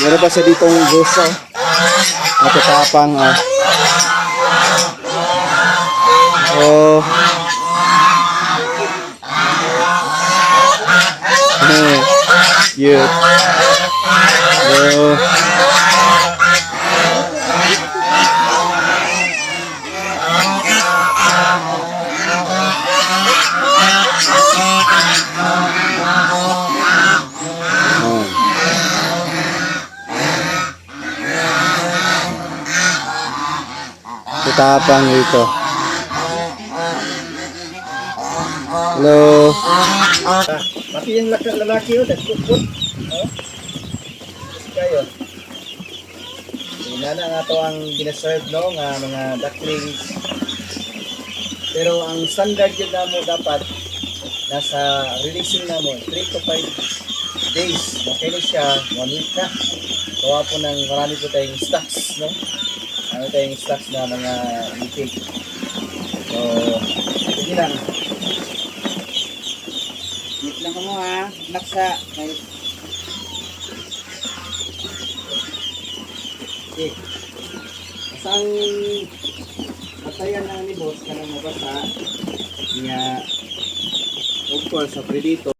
Meron pa siya ditong gusto. Matatapang. Oh. Cute. Oh. Tapang ito. Hello. Pati yung lalaki yun, nagkukot. Kayo. Yan na nga ito ang ginaserve, no, nga mga ducklings. Pero ang standard yun na mo dapat, nasa releasing na mo, 3 to 5 days. Okay na siya, 1 week na. Gawa po ng marami po tayong stocks, no? Ano tayong stocks na mga intake. So, sige lang. Wait lang mo ha. Naksa. Okay. Masang matayan na ni boss ka nang mabasa. Niya, of course, sa Predator.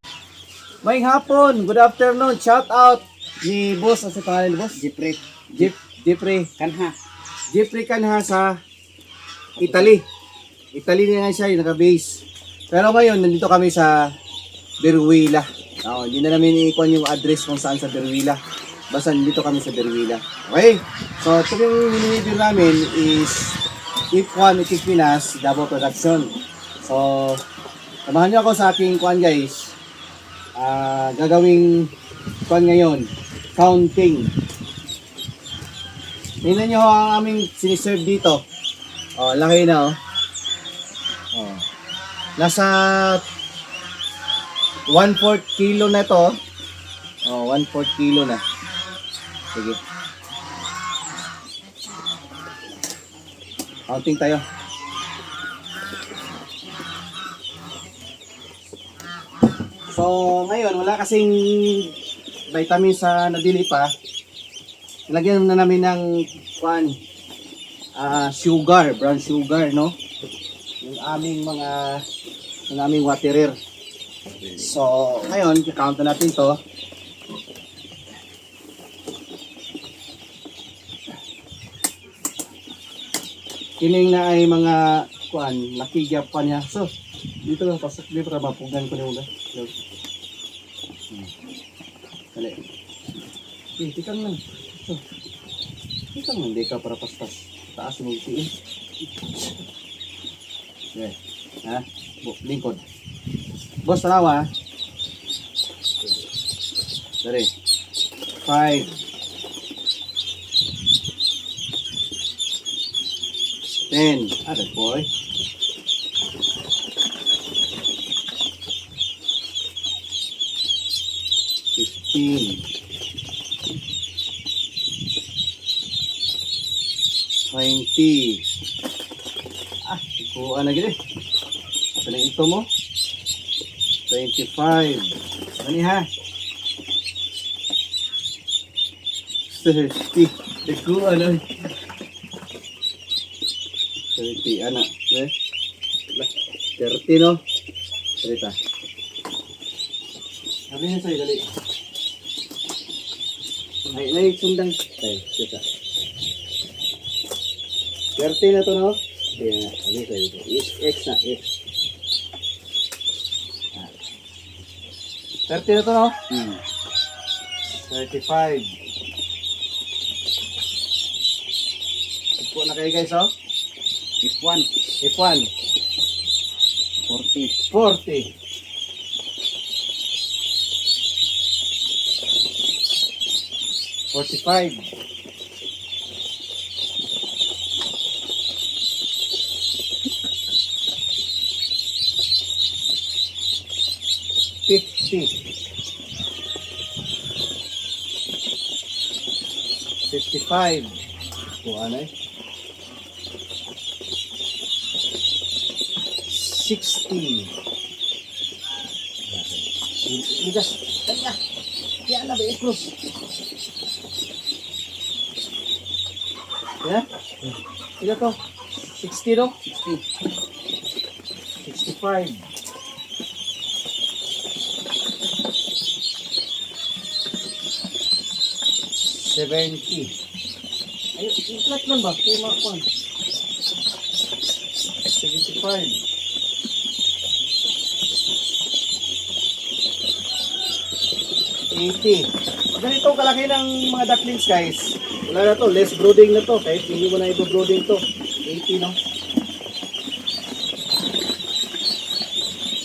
May hapon. Good afternoon. Shout out ni boss. Ano sa pangalan ni boss? Jeffrey Kanha. Jeffrey Kanha sa Italy. Italy na nga siya, yung naka-base. Pero ngayon, nandito kami sa Beruila. Hindi na namin i-ikuan yung address kung saan sa Beruila. Basta nandito kami sa Beruila. Okay? So, ito yung mini-review namin is If1 Itik Pinas Double Production. So, samahan niyo ako sa aking kuan guys. Gagawing kuan ngayon. Counting. Tingnan nyo ang aming siniserve dito. Laki na Nasa 1/4 kilo na to. 1/4 kilo na. Sige. Counting tayo. So, ngayon wala kasing vitamin sa nabili pa. Lagyan na namin ng sugar, brown sugar, no? Yung aming waterer. So, ngayon, i-count na natin to. Kining na ay mga nakigap pa niya. So, dito lang, pasok dito para mapugan ko niyo. Dali. Tikang lang. So, ito mo, hindi ka para paspas. Taas mo itiin. Okay. Lingkod. Boss, tanawa. Dari. 5. 10. Ada boy. 15. 20. Ikuan lagi deh. Apa na ito mo? 25. Ano ha? 30. Ikuan lagi. 30 anak. 30 no? 30. Sabi niya sa'yo, dali. Ay, sundang. Ay, kita. 30 na to, no? Kaya, ano tayo ito? X na, X. 30 na to, no? 35. Ipo na kayo guys, oh? F1. 40. 45. 50. 55. Kuha na 60. Bigas. Kanya. Kaya na ba i-cross? Ha? Ilo to? 60 no? 60. 65. 70. Ayun, i-flat lang ba? Kaya makakon. 75. 80. Ganito kalaki ng mga ducklings guys. Wala na to, less brooding na to. Kahit hindi mo na i-brooding to. 80 no?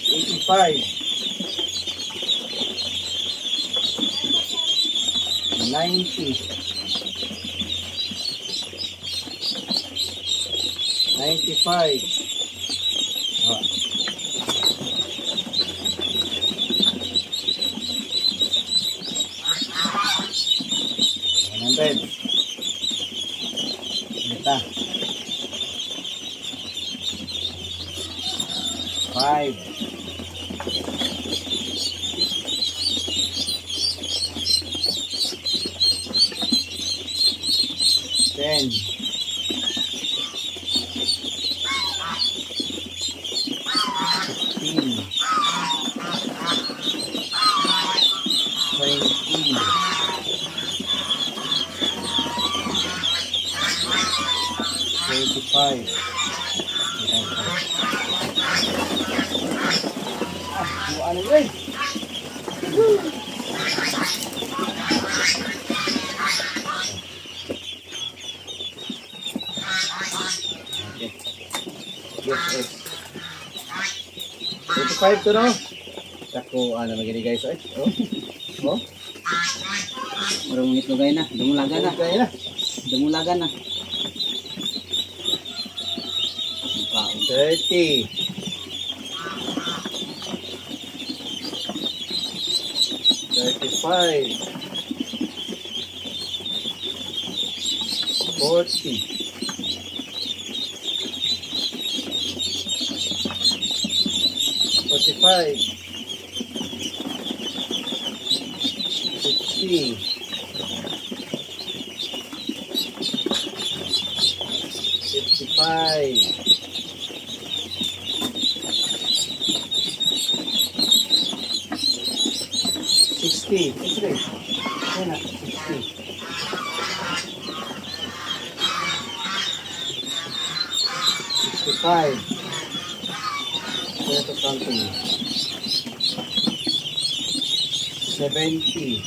85. 90. 95. Ah. 100. Ito. 5. 10. 15. 20. 25. Ano yun? Okay. Yes. 25 to no? Tako, ano magiging guys? Oh? Marong nitlugay na. Dumulagan na. Okay na. Dumulagan na. 30. 35. 40. 45. 50. 55. 60. Ayan na, 60. 65. Ito something. 70.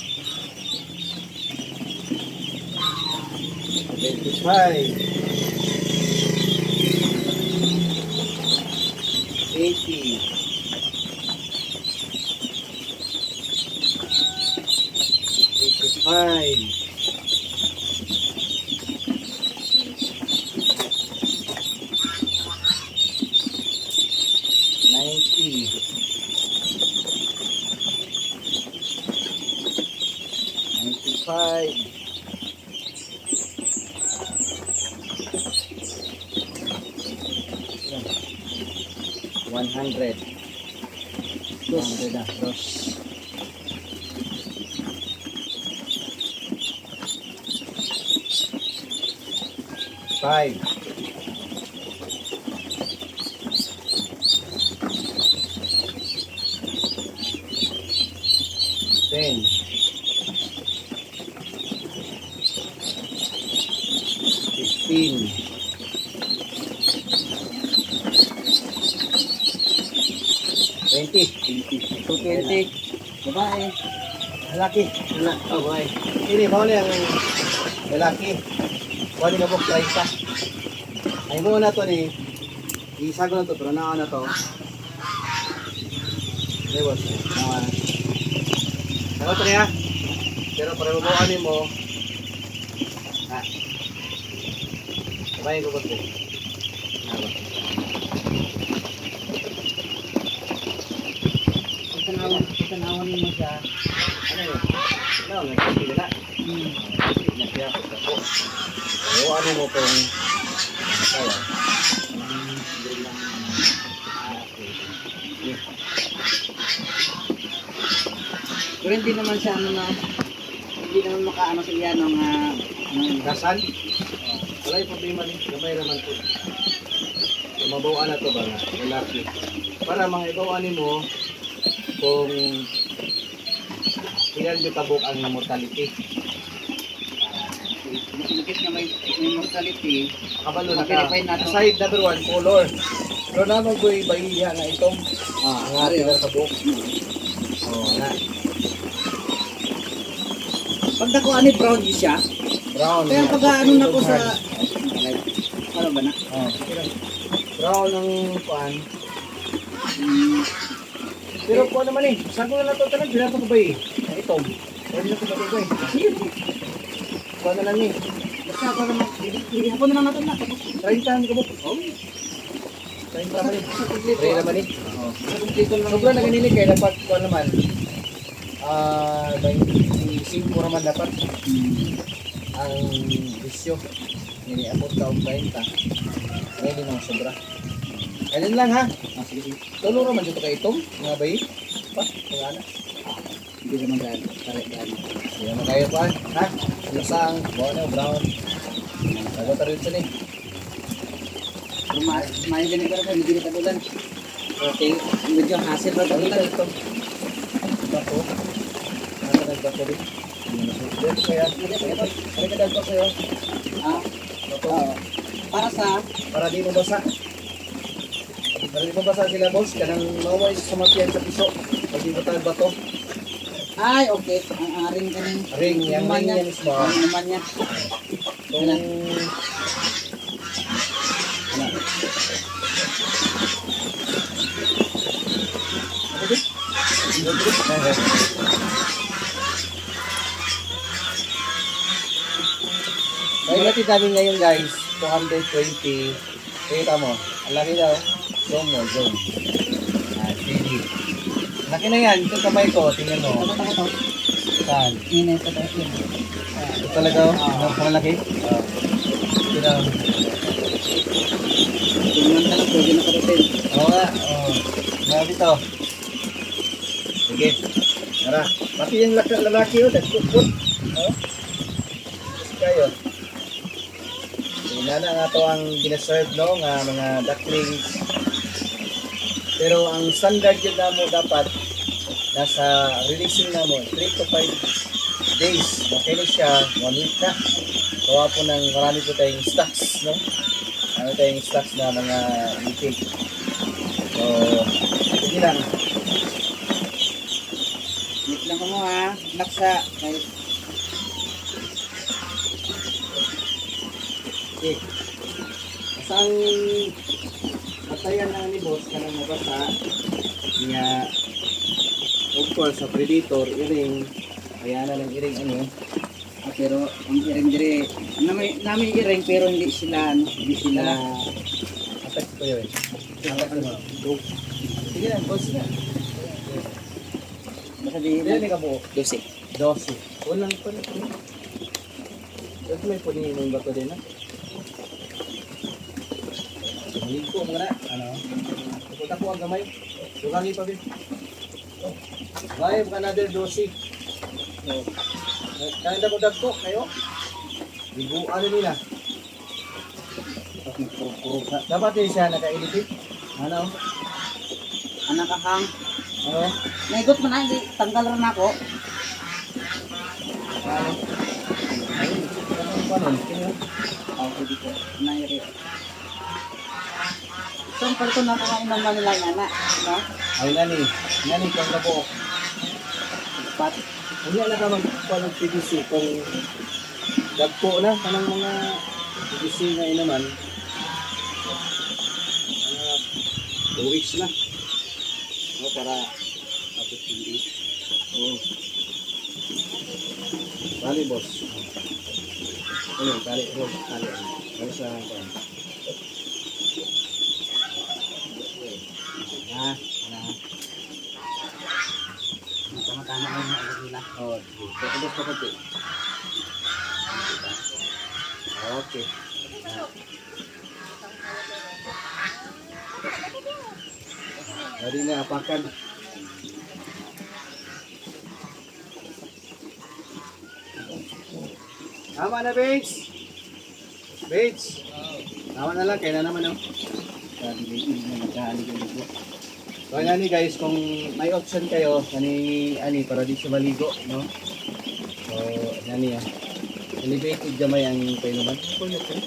75. 80. 85. 90. 95. 100. 100 na. Dos. 5. 10. 15. 20. 220. Babae. Lalaki. Oh, boy. Ini mo na yung lalaki. Wali ka po, 30. Ay mo na to ni. Isago na to, pero na to. Ay, boss. Nawa na. Ako to niya. Pero para mabuhanin mo. Ha. Sabayin ko ba ito? Tanawan mo siya. Ano yun? Ano, nagpapili na. Nagpapili ako. Pero ano mo pong kaya? Pero hindi naman siya ano na, hindi naman makaano sa iya ng Dasal? Wala yung problema ni. Gamay naman po. So, mabawaan na to ba nga? Lalaki. Para mga ibawaan mo kung ilan yung tabok ang mortality. Dikit nga may mortality. Kabalo na ka. Verify na to. Aside number 1, color. Pero naman ko yung bahiya na itong ang ari na tabok. Oh, na. Pag dako ani brown di siya. Brown. Kaya pag ano na ko sa ano ba na? Oh. Brown ang pan. Pero po naman eh, saan ko na nato tanan, binato ko ba eh? Itong. Pwede na ito ba ko eh? Sige. Kuha na lang eh. Basta ako naman. Hapon na lang natin na. 30 ka po. Oh. 30 naman eh. Pray naman eh. Oh. Dito lang. Sobrang naganilig kayo, dapat kuha naman. 25 naman dapat. Ang bisyo. Niniabot ka ang 30. Ngayon naman sobra. Ganyan lang ha. Sige. Tulo naman dito kay itong mga bayi. Pa, mga anak. Hindi naman dahil. Dahil. Hindi naman kayo pa. Ha? Lasang, bono, brown. Sagot na rin siya ni. May ganito ka hindi kita bulan. Okay, medyo hassle ba Ano ito? na ito? Bako. Ano nagbato rin? Dito kaya. Ano ka nagbato sa'yo? Ah, Bako. para sa Para di mo basa. Para di mo basa sila boss. Kanang maway sa sumapyan sa piso. Pag di mo tayo bato. ay okay, ang ring kaning Ring, yung ring yan is mo. Ang naman niya. Kung... May natin namin ngayon guys, 220. Kita mo, ang laki daw. Zoom mo, zoom. Steady. Laki na yan, ito kamay ko, tingnan mo. Ito. Saan? Ini ito tayo. Ito talaga, malaki. Ito na. Tingnan ka lang pwede na karutin. Oo nga, oo. Grabe to. Sige, tara. Pati yung lalaki yun, nagkukut. Oo. Kayo. Wala na nga to ang ginaserve, no, nga mga ducklings. Pero ang standard yun na mo dapat, nasa releasing na mo, 3 to 5 days. Okay na siya, 1 week na. Kawa po ng marami po tayong stocks, no? Marami tayong stocks na mga itik. So, sige lang. Wait lang mo ha. Laksa. Okay. Asang batayan na ni boss ka nang mabasa niya of course sa predator iring kaya na ng iring ano Pero ang iring dire nami iring pero hindi sila attack ko yun go sige lang boss na basta di hindi ka po 12. 12 walang pa na ito may puni yung bato din ha hilig ko mga na ano pupunta ko ang gamay dugangi pa bin Live another dosi. So, kaya na mo dagko kayo. Biguan nila. Dapat din siya naka-edit. Ano? Anak kahang. Ano? Naigot man ay tanggal ron ako. Ano? Ay, ano? Okay dito. Nairi. So, parto na kung ano man nila nga na. No? Ay, nani kung nabo. Pat. Hindi na ka magpalag PVC kung dagko na kanang mga PVC na naman. 2 weeks na. O, para tapos hindi. Oo. Tali, boss. Ano, tali, boss. Tali. Para sa kan. Ah, ano. Tama-tama ay mga nila. Oh, tapos pa konti. Okay. Dari na apakan. Tama na, Bix. Bates. Tama na lang, kaya na naman no. Sabi ko, hindi na nagkahaligo ko. So yan ni guys, kung may option kayo, ani para di siya maligo, no? So, yan niya. Elevated gamay ang painuman. Kulok ko.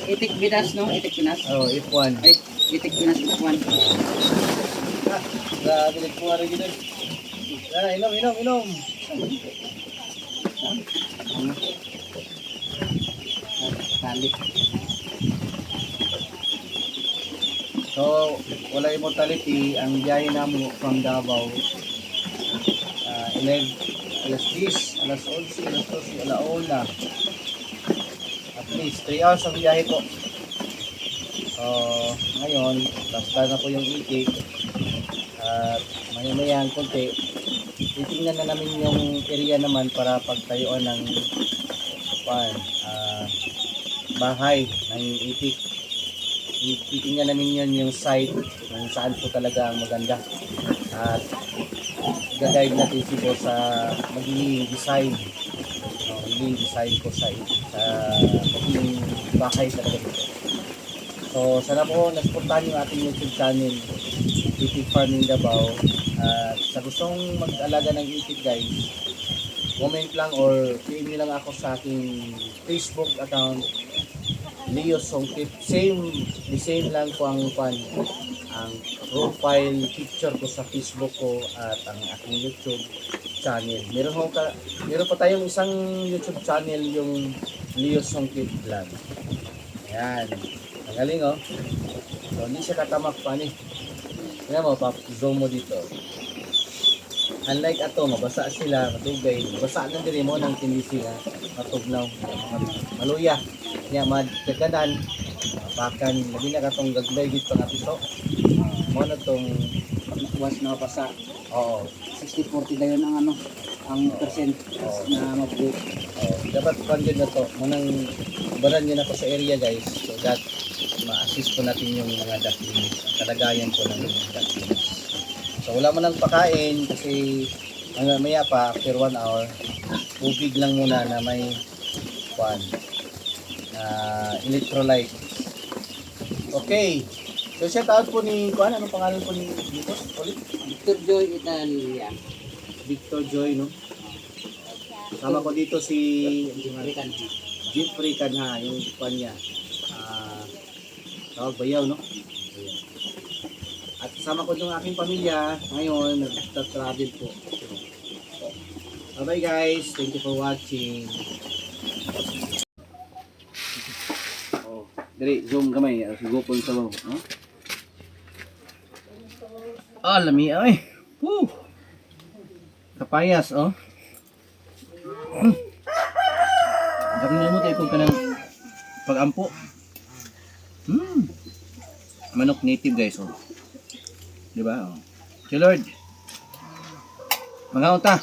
Itik Pinas, no? Itik Pinas. Oh, F1. Ay, Itik Pinas, F1. Grabe, nagkuha rin yun. Tara, inom. Kalik. So, wala immortality. Ang biyahe namin from Davao. 11, alas 10, alas 11, alas 12, alauna. At least 3 hours ang biyahe po. So, ngayon, basta na po yung itik. At maya-maya ang konti. Titingnan na namin yung area naman para pagtayuan ng bahay ng itik. Titingnan namin yun yung site kung saan po talaga ang maganda. At gagayad natin si po sa magiging design. Magiging design po sa magiging bahay talaga dito. So sana po nasuportahan yung ating YouTube channel, Itik Farming Davao. At sa gustong mag-alaga ng itik guys, comment lang or PM nyo lang ako sa aking Facebook account, Leo Songtip. The same lang po ang profile picture ko sa Facebook ko at ang aking YouTube channel. Meron pa tayong isang YouTube channel, yung Leo Songtip Vlog. Ayan. Ang galing oh. So, hindi siya katamak pa ni. Tingnan mo, zoom mo dito. Unlike ato, mabasa sila, matugay. Mabasa na din mo ng tindi sila. Matugnaw. Maluya. Kaya madaganan. Mapakan. Lagi na katong gaglay dito nga piso. Mo na tong Was na pasa. oo. 60-40 na yun ang percent na mag-break. Dapat pandin na to. Munang baran nyo na ko sa area guys. So that ma-assist po natin yung mga ducklings. Ang kalagayan po ng ducklings. So wala mo nang pakain kasi maya pa after 1 hour tubig lang muna na may electrolyte. Okay. So shout out po ni anong pangalan po ni dito? Ulit? Victor Joy Italia. Victor Joy, no? Sama ko dito si American. Jeffrey Canha, yung kwan niya. Tawag bayaw, no? At kasama ko yung aking pamilya. Ngayon, nag-travel po. Bye-bye guys. Thank you for watching. Oh, dali, zoom kamay. Sigupon sa mo. Huh? Ah, lami ay. Woo! Kapayas, oh. Dami na mo tayo kung ka ng pag-ampo. Manok native guys, oh. Diba? Oh. Si Lord. Mga uta.